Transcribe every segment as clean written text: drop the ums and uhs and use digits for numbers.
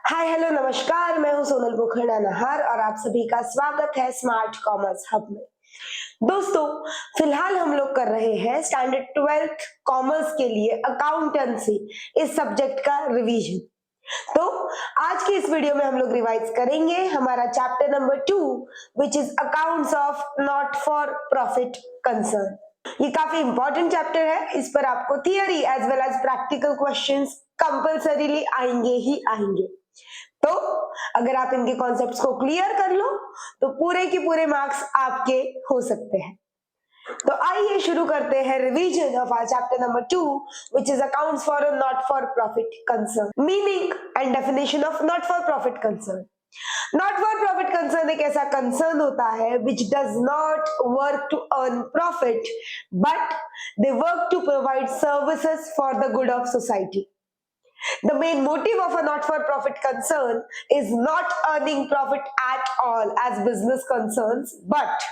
Hi hello नमस्कार, मैं हूं सोनल पोखरना नहार और आप सभी का स्वागत है स्मार्ट कॉमर्स हब में। दोस्तों, फिलहाल हम लोग कर रहे हैं स्टैंडर्ड 12th कॉमर्स के लिए अकाउंटेंसी इस सब्जेक्ट का रिवीजन। तो आज की इस वीडियो में हम लोग रिवाइज करेंगे हमारा chapter number 2 which is accounts of not for profit concern. ये काफी इंपॉर्टेंट चैप्टर है, इस पर आपको theory as well as practical questions compulsorily आएंगे ही आएंगे। तो अगर आप इनके कॉन्सेप्ट्स को क्लियर कर लो तो पूरे के पूरे मार्क्स आपके हो सकते हैं। तो आइए शुरू करते हैं revision of our chapter number 2 which is accounts for a not for profit concern. Meaning and definition of not for profit concern. Not for profit concern एक ऐसा कंसर्न होता है which does not work to earn profit but they work to provide services for the good of society. The main motive of a not-for-profit concern is not earning profit at all as business concerns, but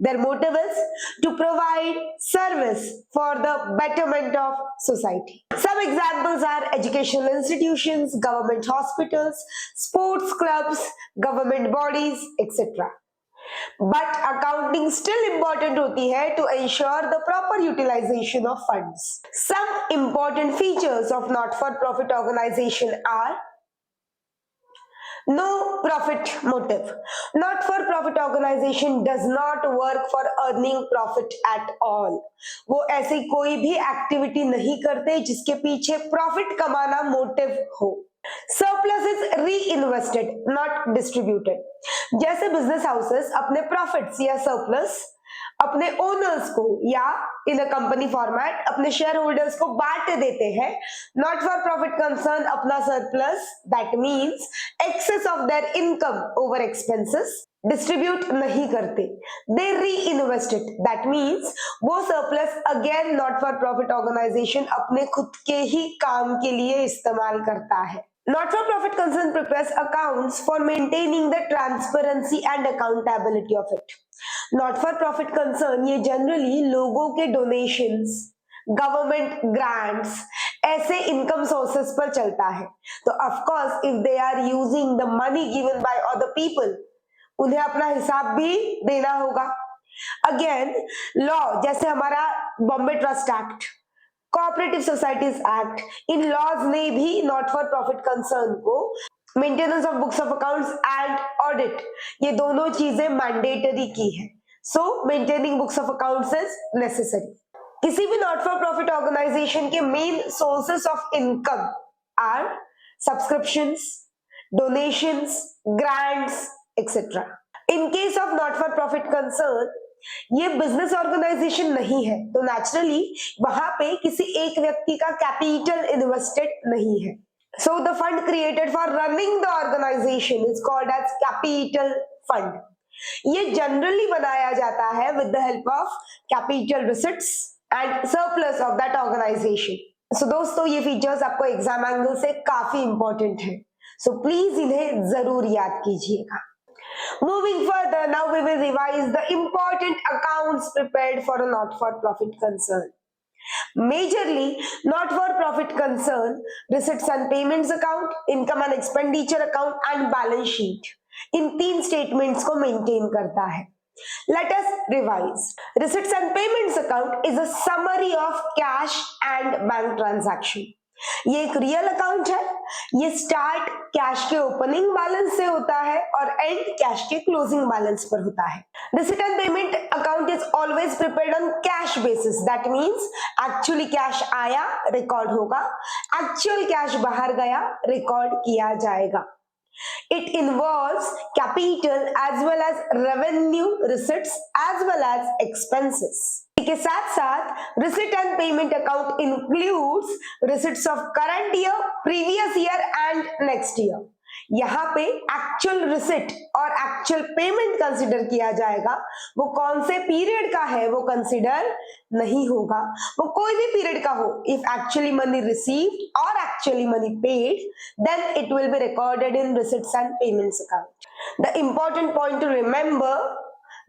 their motive is to provide service for the betterment of society. Some examples are educational institutions, government hospitals, sports clubs, government bodies, etc. But accounting still important होती है to ensure the proper utilization of funds. Some important features of not-for-profit organization are no profit motive. Not-for-profit organization does not work for earning profit at all. वो ऐसी कोई भी activity नहीं करते जिसके पीछे प्रॉफिट कमाना मोटिव हो। Surplus is reinvested not distributed. जैसे बिजनेस हाउसेस अपने प्रॉफिट्स या सरप्लस अपने ओनर्स को या इन अ कंपनी फॉर्मेट अपने शेयर होल्डर्स को बांट देते हैं, नॉट फॉर प्रॉफिट कंसर्न अपना surplus that means excess of their income over expenses distribute नहीं करते, they reinvested that means वो surplus again not for profit organisation अपने खुद के ही काम के लिए इस्तेमाल करता है। Not-for-profit concern prepares accounts for maintaining the transparency and accountability of it. Not-for-profit concern ये generally लोगों के donations, government grants, ऐसे income sources पर चलता है। तो of course if they are using the money given by other people, उन्हें अपना हिसाब भी देना होगा। Again, law जैसे हमारा Bombay trust act, cooperative societies act, इन लॉज ने भी नॉट फॉर प्रॉफिट कंसर्न को maintenance of books of accounts and audit ये दोनों चीजें मैंडेटरी की है। So maintaining books of accounts is necessary. किसी भी नॉट फॉर प्रॉफिट ऑर्गेनाइजेशन के main sources of income are subscriptions, donations, grants etcetera. In case of not for profit concern ये business organisation नहीं है तो नेचुरली वहां पे किसी एक व्यक्ति का कैपिटल इन्वेस्टेड नहीं है। So the fund created for running the organisation is called as capital fund. ये जनरली बनाया जाता है with the help of capital receipts and surplus of that organisation. So दोस्तों, ये फीचर्स आपको एग्जाम एंगल से काफी इंपॉर्टेंट है, सो प्लीज इन्हें जरूर याद कीजिएगा। Moving further, now we will revise the important accounts prepared for a not-for-profit concern. Majorly, not-for-profit concern, receipts and payments account, income and expenditure account and balance sheet. In 3 statements को maintain करता है। Let us revise. Receipts and payments account is a summary of cash and bank transaction. ये एक real account है, ये start cash के opening balance से होता है और एंड कैश के क्लोजिंग बैलेंस पर होता है। Receipt and payment account is always prepared on cash basis, that means actually cash आया रिकॉर्ड होगा, एक्चुअल कैश बाहर गया रिकॉर्ड किया जाएगा। It involves capital as well as revenue receipts as well as expenses. के साथ साथ receipt and payment account includes receipts of current year, previous year and next year. यहाँ पे एक्चुअल रिसिट और एक्चुअल पेमेंट कंसिडर किया जाएगा, वो कौन से पीरियड का है वो कंसिडर नहीं होगा, वो कोई भी पीरियड का हो। इफ एक्चुअली मनी रिसीव्ड और actually money paid then it will be recorded in receipts and payments account. The important point to remember,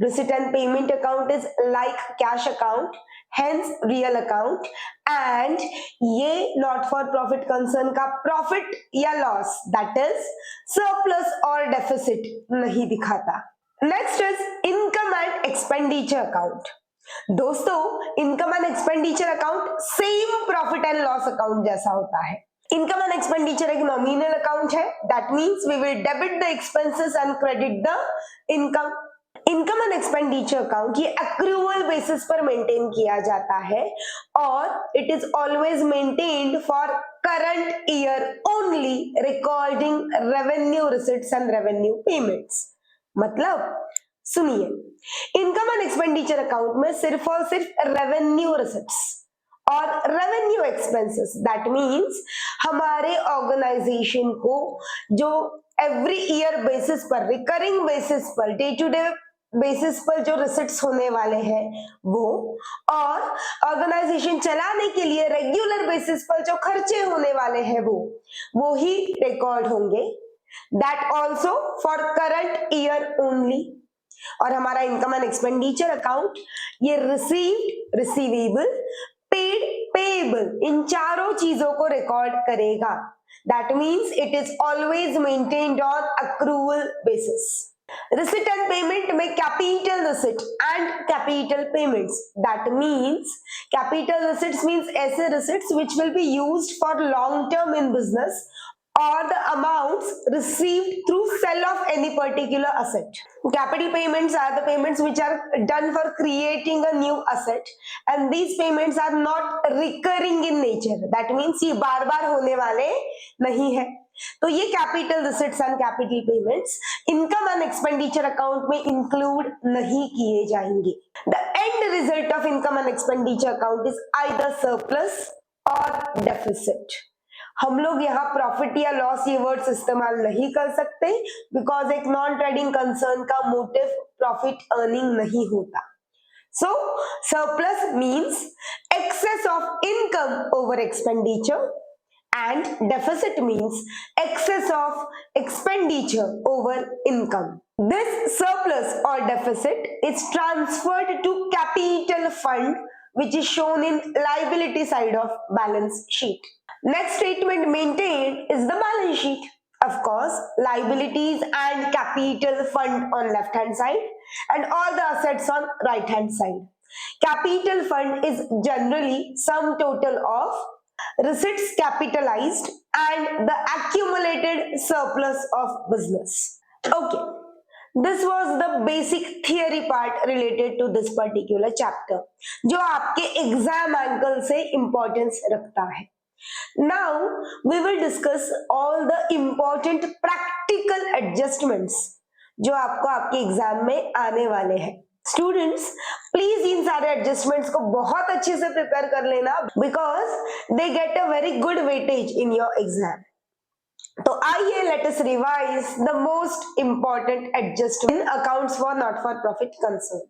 Receipt and payment account is like cash account, hence real account, and ये not for profit concern का profit या loss, that is surplus और deficit नहीं दिखाता. Next is income and expenditure account. दोस्तों, income and expenditure account same profit and loss account जैसा होता है. इनकम एंड एक्सपेंडिचर एक नॉमिनल अकाउंट है, that means we will debit the expenses and credit the income. Income and expenditure account ये accrual basis पर maintain किया जाता है और it is always maintained for current year only, recording revenue receipts and revenue payments. मतलब सुनिए, income and expenditure account में सिर्फ और सिर्फ रेवेन्यू रिसिट्स और रेवेन्यू एक्सपेंसेस, दैट मींस हमारे ऑर्गेनाइजेशन को जो एवरी ईयर बेसिस पर, रिकरिंग बेसिस पर, डे टू डे बेसिस पर जो रिसिट्स होने वाले हैं वो, और ऑर्गेनाइजेशन चलाने के लिए रेगुलर बेसिस पर जो खर्चे होने वाले हैं वो ही रिकॉर्ड होंगे. That also for current year only. और हमारा इनकम एंड एक्सपेंडिचर अकाउंट ये रिसीव्ड, रिसीवेबल, पेड, पेएबल, इन चारों चीजों को रिकॉर्ड करेगा. That means it is always maintained on accrual basis. Receipt and payment में capital receipt and capital payments, that means capital receipts means ऐसे receipts which will be used for long term in business or the amounts received through sell of any particular asset. Capital payments are the payments which are done for creating a new asset, and these payments are not recurring in nature. That means ये बार बार होने वाले नहीं है. तो ये capital receipts and capital payments income and expenditure account में include नहीं किए जाएंगे. The end result of income and expenditure account is either surplus और डेफिसिट. हम लोग यहाँ प्रॉफिट या लॉस ये वर्ड्स इस्तेमाल नहीं कर सकते बिकॉज एक नॉन ट्रेडिंग कंसर्न का मोटिव प्रॉफिट अर्निंग नहीं होता. So surplus means excess of income over expenditure and deficit means excess of expenditure over income. This surplus or deficit is transferred to capital fund which is shown in liability side of balance sheet. Next statement maintained is the balance sheet. Of course, liabilities and capital fund on left hand side and all the assets on right hand side. Capital fund is generally sum total of receipts capitalized and the accumulated surplus of business. Okay, this was the basic theory part related to this particular chapter जो आपके exam angle से importance रखता है. Now we will discuss all the important practical adjustments जो आपको आपके exam में आने वाले हैं. स्टूडेंट्स प्लीज इन सारे एडजस्टमेंट्स को बहुत अच्छे से प्रिपेयर कर लेना because they get a very good weightage in your exam. तो आइए let us revise the most important adjustment in accounts for not for profit concern.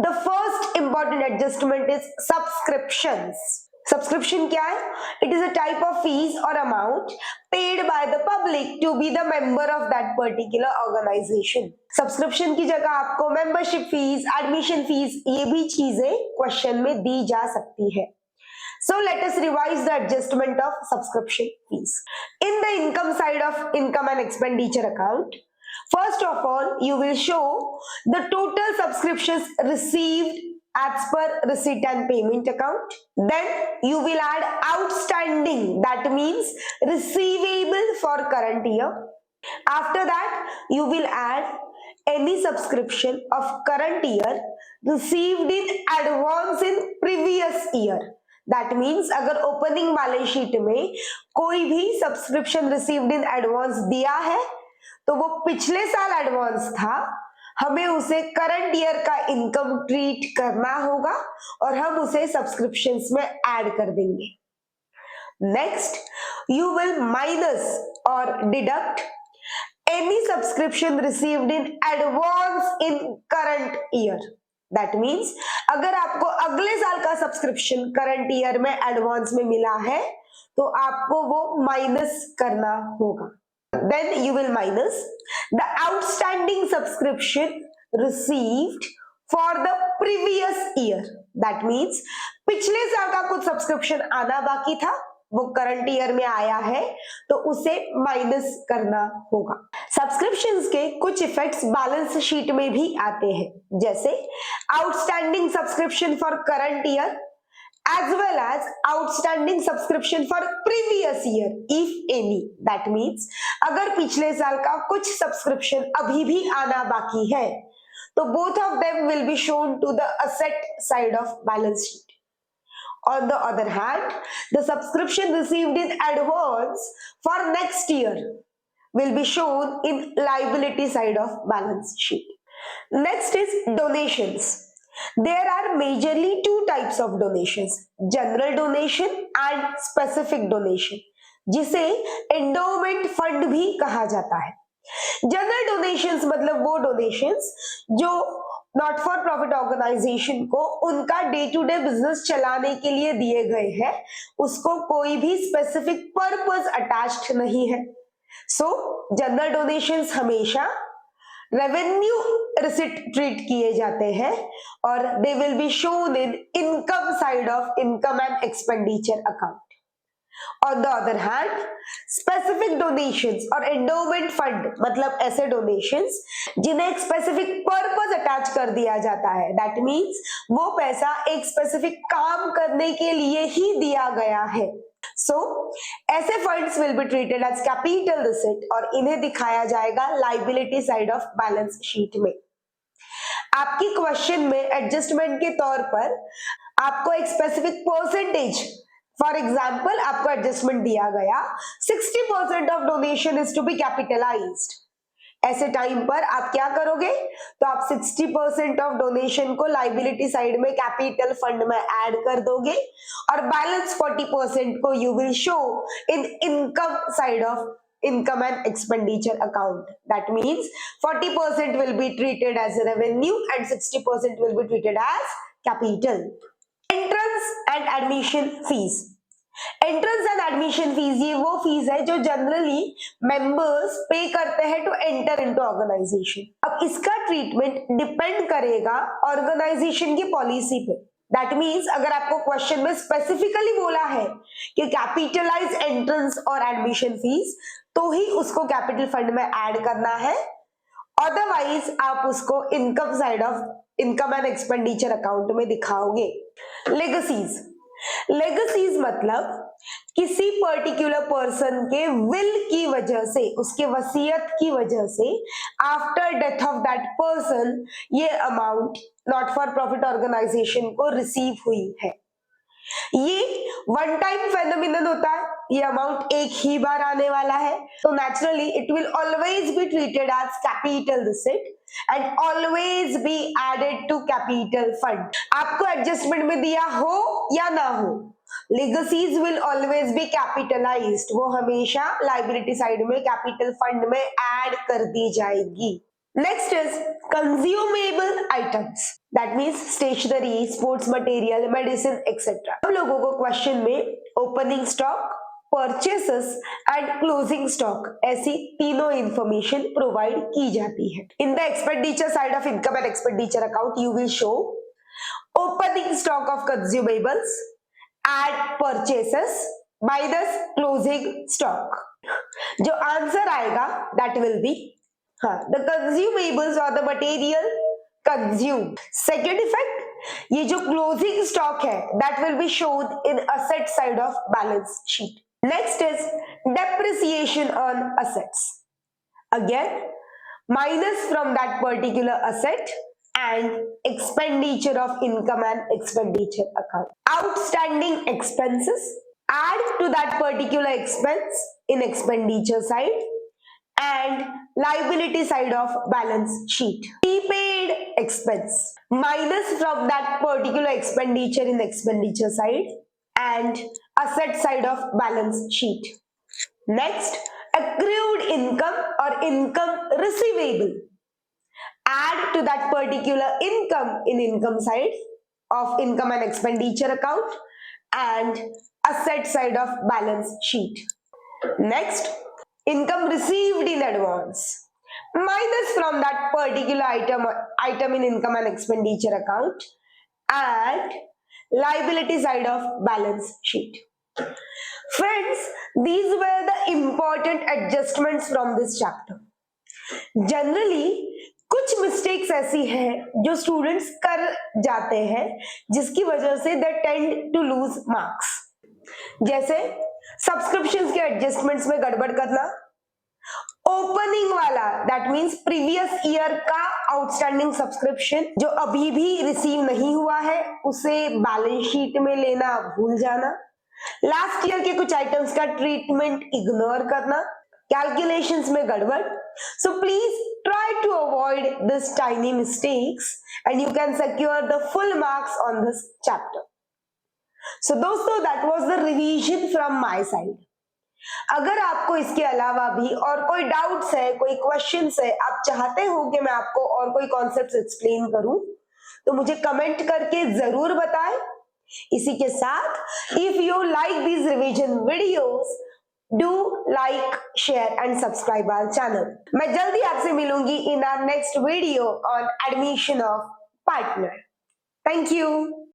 The first important adjustment is subscriptions. Subscription क्या है? It is a type of fees और amount paid by the public to be the member of that particular organisation. Subscription की जगह आपको membership fees, admission fees, ये भी चीजें question में दी जा सकती है. So let us revise the adjustment of subscription fees. In the income side of income and expenditure account, first of all, you will show the total subscriptions received as per receipt and payment account. Then you will add outstanding, that means receivable for current year. After that, you will add any subscription of current year received in advance in previous year. That means अगर opening balance sheet में कोई भी subscription received in advance दिया है तो वो पिछले साल एडवांस था, हमें उसे करंट ईयर का इनकम ट्रीट करना होगा और हम उसे सब्सक्रिप्शंस में ऐड कर देंगे. नेक्स्ट, यू विल माइनस और deduct any subscription received in advance in current year. That means अगर आपको अगले साल का सब्सक्रिप्शन करंट ईयर में एडवांस में मिला है तो आपको वो माइनस करना होगा. Then you will minus the outstanding subscription received for the previous year. That means पिछले साल का कुछ सब्सक्रिप्शन आना बाकी था, वो करंट ईयर में आया है, तो उसे माइनस करना होगा। सब्सक्रिप्शंस के कुछ इफेक्ट्स बैलेंस शीट में भी आते हैं, जैसे outstanding subscription for current year as well as outstanding subscription for previous year if any. That means अगर पिछले साल का कुछ सब्सक्रिप्शन अभी भी आना बाकी है, तो both of them will be shown to the asset side of balance sheet. On the other hand, the subscription received in advance for next year will be shown in liability side of balance sheet. Next is donations. There are majorly two types of donations, general donation and specific donation, जिसे endowment fund भी कहा जाता है। General donations मतलब वो donations जो not for profit organisation को उनका डे टू डे बिजनेस चलाने के लिए दिए गए हैं, उसको कोई भी स्पेसिफिक पर्पस अटैच्ड नहीं है। सो जनरल डोनेशंस हमेशा रेवेन्यू रिसिट ट्रीट किए जाते हैं और they will be shown in income side of income and expenditure account. On the other hand, specific donations और endowment fund मतलब ऐसे donations जिन्हें एक specific purpose attach कर दिया जाता है, that means वो पैसा एक specific काम करने के लिए ही दिया गया है। So, ऐसे funds will be treated as capital receipt और इन्हें दिखाया जाएगा liability side of balance sheet में। आपकी क्वेश्चन में एडजस्टमेंट के तौर पर आपको एक स्पेसिफिक परसेंटेज, फॉर एग्जाम्पल आपको एडजस्टमेंट दिया गया 60% of donation is to be capitalised. ऐसे टाइम पर आप क्या करोगे, तो आप 60% ऑफ डोनेशन को लाइबिलिटी साइड में कैपिटल फंड में ऐड कर दोगे और बैलेंस 40% को you will show in income side of income and expenditure account. That means 40% will be treated as revenue and 60% will be treated as capital. Entrance and admission fees. Entrance and admission fees ये वो fees है जो generally members पे करते हैं to enter into organisation. अब इसका treatment depend करेगा ऑर्गेनाइजेशन की पॉलिसी पे। दैट मीन्स अगर आपको क्वेश्चन में स्पेसिफिकली बोला है कि कैपिटलाइज एंट्रेंस और एडमिशन फीस, तो ही उसको कैपिटल फंड में ऐड करना है, अदरवाइज आप उसको income side of income and expenditure account में दिखाओगे। लेगेसीज, लेगेसीज मतलब किसी पर्टिकुलर पर्सन के विल की वजह से, उसके वसीयत की वजह से after death of that person ये amount not for profit organisation को रिसीव हुई है। ये वन टाइम फेनोमिनन होता है, ये अमाउंट एक ही बार आने वाला है, तो naturally it will always be treated as capital receipt and always be added to capital fund. आपको एडजस्टमेंट में दिया हो या ना हो, legacies will always be capitalised, वो हमेशा लाइबिलिटी साइड में कैपिटल फंड में ऐड कर दी जाएगी। Next is consumable items, that means stationery, sports material, medicine, etc. हम लोगों को क्वेश्चन में opening stock, purchases and closing stock ऐसी तीनों इंफॉर्मेशन प्रोवाइड की जाती है। In the expenditure side of income and expenditure account you will show opening stock of consumables and purchases minus closing stock. जो आंसर आएगा that will be the consumables or the material consumed. Second effect, ये जो closing stock है that will be shown in asset side of balance sheet. Next is depreciation on assets. Again, minus from that particular asset and expenditure of income and expenditure account. Outstanding expenses, add to that particular expense in expenditure side and liability side of balance sheet. Prepaid expense minus from that particular expenditure in expenditure side and asset side of balance sheet. Next, accrued income or income receivable, add to that particular income in income side of income and expenditure account and asset side of balance sheet. Next, income received in advance minus from that particular item in income and expenditure account and liability side of balance sheet. Friends, these were the important adjustments from this chapter. Generally कुछ mistakes ऐसी हैं जो students कर जाते हैं जिसकी वजह से they tend to lose marks, जैसे सब्सक्रिप्शंस के एडजस्टमेंट्स में गड़बड़ करना, ओपनिंग वाला दैट मींस प्रीवियस ईयर का आउटस्टैंडिंग सब्सक्रिप्शन जो अभी भी रिसीव नहीं हुआ है उसे बैलेंस शीट में लेना भूल जाना, लास्ट ईयर के कुछ आइटम्स का ट्रीटमेंट इग्नोर करना, कैलकुलेशंस में गड़बड़. So please try to avoid this tiny mistakes and you can secure the full marks on this chapter. So दोस्तों, that was the revision from my side. अगर आपको इसके अलावा भी और कोई डाउट्स है, कोई क्वेश्चंस है, आप चाहते हो कि मैं आपको और कोई कॉन्सेप्ट्स एक्सप्लेन करूं, तो मुझे कमेंट करके जरूर बताएं. इसी के साथ if you like these revision videos, do like, share and subscribe our channel. मैं जल्दी आपसे मिलूंगी in our next video on admission of partner. Thank you.